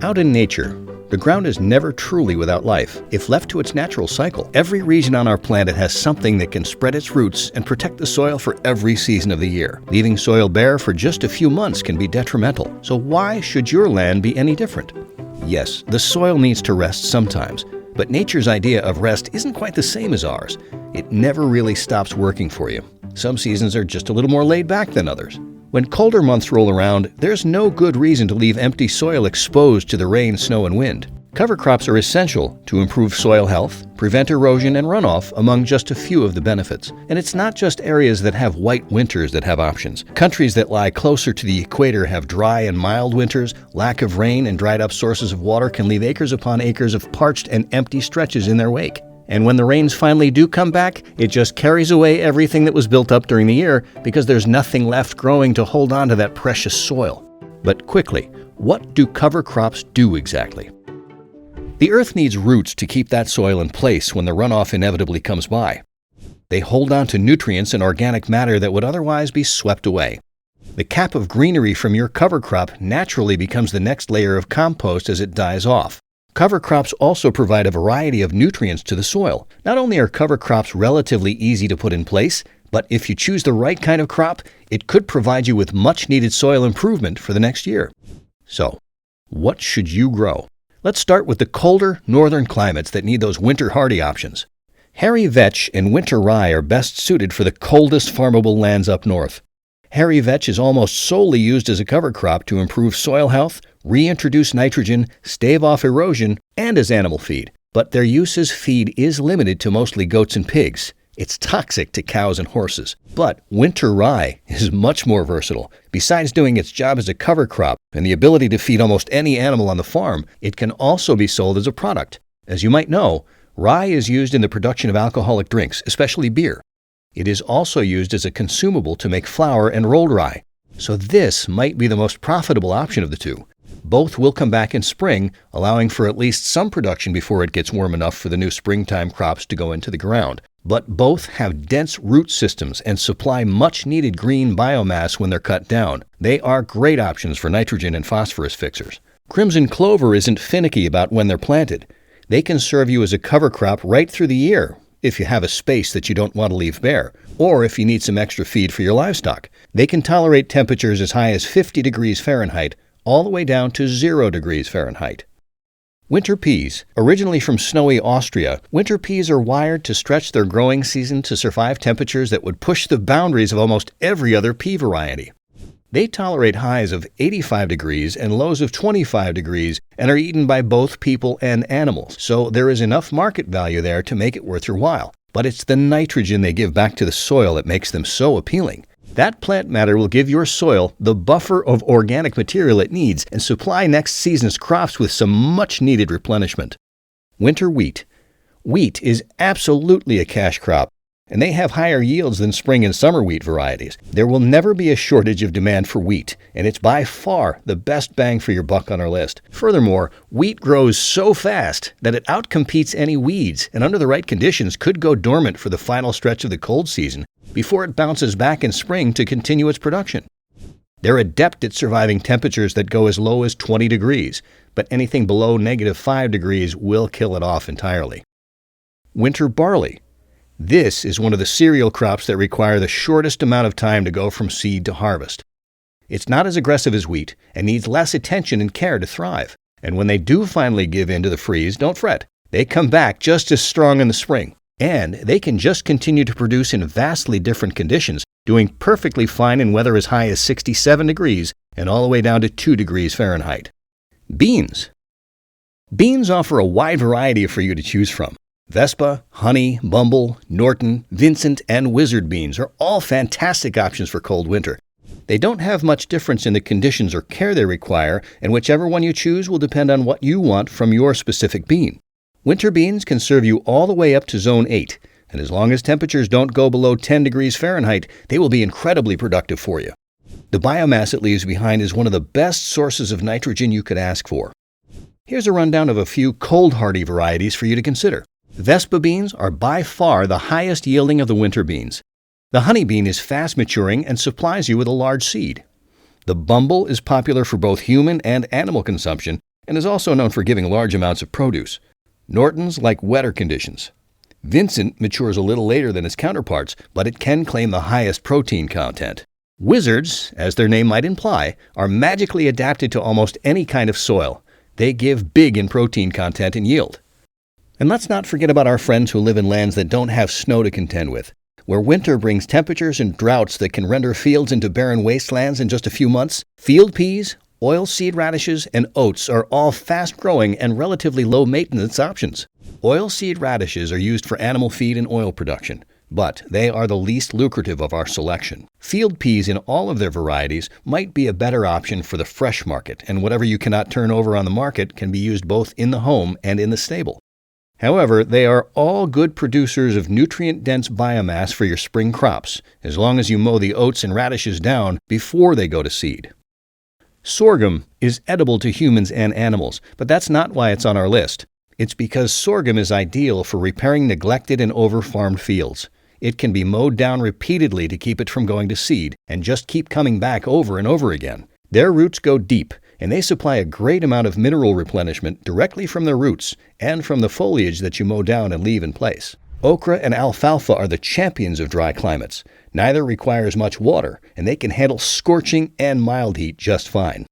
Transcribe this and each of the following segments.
Out in nature, the ground is never truly without life. If left to its natural cycle, every region on our planet has something that can spread its roots and protect the soil for every season of the year. Leaving soil bare for just a few months can be detrimental. So why should your land be any different? Yes, the soil needs to rest sometimes, but nature's idea of rest isn't quite the same as ours. It never really stops working for you. Some seasons are just a little more laid back than others. When colder months roll around, there's no good reason to leave empty soil exposed to the rain, snow, and wind. Cover crops are essential to improve soil health, prevent erosion and runoff, among just a few of the benefits. And it's not just areas that have white winters that have options. Countries that lie closer to the equator have dry and mild winters. Lack of rain and dried up sources of water can leave acres upon acres of parched and empty stretches in their wake. And when the rains finally do come back, it just carries away everything that was built up during the year because there's nothing left growing to hold on to that precious soil. But quickly, what do cover crops do exactly? The earth needs roots to keep that soil in place when the runoff inevitably comes by. They hold on to nutrients and organic matter that would otherwise be swept away. The cap of greenery from your cover crop naturally becomes the next layer of compost as it dies off. Cover crops also provide a variety of nutrients to the soil. Not only are cover crops relatively easy to put in place, but if you choose the right kind of crop, it could provide you with much-needed soil improvement for the next year. So, what should you grow? Let's start with the colder northern climates that need those winter-hardy options. Hairy vetch and winter rye are best suited for the coldest farmable lands up north. Hairy vetch is almost solely used as a cover crop to improve soil health, reintroduce nitrogen, stave off erosion, and as animal feed. But their use as feed is limited to mostly goats and pigs. It's toxic to cows and horses. But winter rye is much more versatile. Besides doing its job as a cover crop and the ability to feed almost any animal on the farm, it can also be sold as a product. As you might know, rye is used in the production of alcoholic drinks, especially beer. It is also used as a consumable to make flour and rolled rye. So this might be the most profitable option of the two. Both will come back in spring, allowing for at least some production before it gets warm enough for the new springtime crops to go into the ground. But both have dense root systems and supply much-needed green biomass when they're cut down. They are great options for nitrogen and phosphorus fixers. Crimson clover isn't finicky about when they're planted. They can serve you as a cover crop right through the year, if you have a space that you don't want to leave bare, or if you need some extra feed for your livestock. They can tolerate temperatures as high as 50 degrees Fahrenheit, all the way down to 0 degrees Fahrenheit. Winter peas. Originally from snowy Austria, winter peas are wired to stretch their growing season to survive temperatures that would push the boundaries of almost every other pea variety. They tolerate highs of 85 degrees and lows of 25 degrees and are eaten by both people and animals, so there is enough market value there to make it worth your while. But it's the nitrogen they give back to the soil that makes them so appealing. That plant matter will give your soil the buffer of organic material it needs and supply next season's crops with some much-needed replenishment. Winter wheat. Wheat is absolutely a cash crop, and they have higher yields than spring and summer wheat varieties. There will never be a shortage of demand for wheat, and it's by far the best bang for your buck on our list. Furthermore, wheat grows so fast that it outcompetes any weeds, and under the right conditions could go dormant for the final stretch of the cold season before it bounces back in spring to continue its production. They're adept at surviving temperatures that go as low as 20 degrees, but anything below -5 degrees will kill it off entirely. Winter barley. This is one of the cereal crops that require the shortest amount of time to go from seed to harvest. It's not as aggressive as wheat and needs less attention and care to thrive. And when they do finally give in to the freeze, don't fret. They come back just as strong in the spring. And they can just continue to produce in vastly different conditions, doing perfectly fine in weather as high as 67 degrees and all the way down to 2 degrees Fahrenheit. Beans. Beans offer a wide variety for you to choose from. Vespa, Honey, Bumble, Norton, Vincent, and Wizard beans are all fantastic options for cold winter. They don't have much difference in the conditions or care they require, and whichever one you choose will depend on what you want from your specific bean. Winter beans can serve you all the way up to Zone 8, and as long as temperatures don't go below 10 degrees Fahrenheit, they will be incredibly productive for you. The biomass it leaves behind is one of the best sources of nitrogen you could ask for. Here's a rundown of a few cold-hardy varieties for you to consider. Vespa beans are by far the highest yielding of the winter beans. The honey bean is fast maturing and supplies you with a large seed. The Bumble is popular for both human and animal consumption, and is also known for giving large amounts of produce. Norton's like wetter conditions. Vincent matures a little later than its counterparts, but it can claim the highest protein content. Wizards, as their name might imply, are magically adapted to almost any kind of soil. They give big in protein content and yield. And let's not forget about our friends who live in lands that don't have snow to contend with, where winter brings temperatures and droughts that can render fields into barren wastelands in just a few months. Field peas, oilseed radishes, and oats are all fast-growing and relatively low-maintenance options. Oilseed radishes are used for animal feed and oil production, but they are the least lucrative of our selection. Field peas in all of their varieties might be a better option for the fresh market, and whatever you cannot turn over on the market can be used both in the home and in the stable. However, they are all good producers of nutrient-dense biomass for your spring crops, as long as you mow the oats and radishes down before they go to seed. Sorghum is edible to humans and animals, but that's not why it's on our list. It's because sorghum is ideal for repairing neglected and over-farmed fields. It can be mowed down repeatedly to keep it from going to seed, and just keep coming back over and over again. Their roots go deep, and they supply a great amount of mineral replenishment directly from their roots and from the foliage that you mow down and leave in place. Okra and alfalfa are the champions of dry climates. Neither requires much water, and they can handle scorching and mild heat just fine.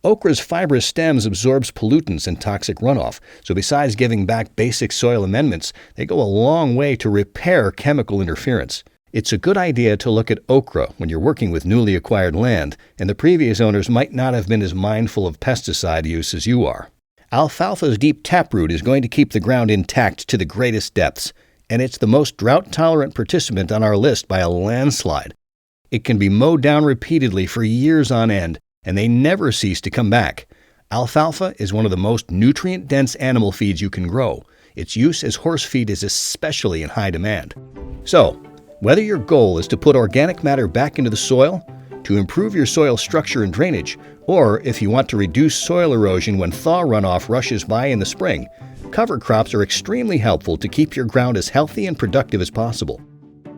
Okra's fibrous stems absorbs pollutants and toxic runoff, so besides giving back basic soil amendments, they go a long way to repair chemical interference. It's a good idea to look at okra when you're working with newly acquired land, and the previous owners might not have been as mindful of pesticide use as you are. Alfalfa's deep taproot is going to keep the ground intact to the greatest depths, and it's the most drought-tolerant participant on our list by a landslide. It can be mowed down repeatedly for years on end, and they never cease to come back. Alfalfa is one of the most nutrient-dense animal feeds you can grow. Its use as horse feed is especially in high demand. So, whether your goal is to put organic matter back into the soil, to improve your soil structure and drainage, or if you want to reduce soil erosion when thaw runoff rushes by in the spring, cover crops are extremely helpful to keep your ground as healthy and productive as possible.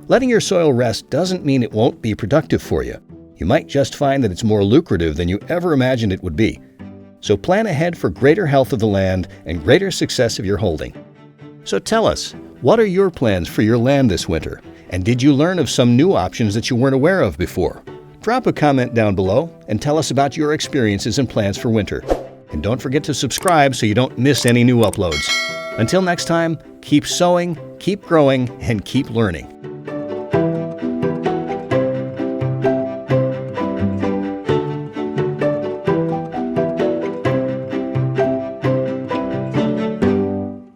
Letting your soil rest doesn't mean it won't be productive for you. You might just find that it's more lucrative than you ever imagined it would be. So plan ahead for greater health of the land and greater success of your holding. So tell us, what are your plans for your land this winter? And did you learn of some new options that you weren't aware of before? Drop a comment down below and tell us about your experiences and plans for winter. And don't forget to subscribe so you don't miss any new uploads. Until next time, keep sowing, keep growing, and keep learning.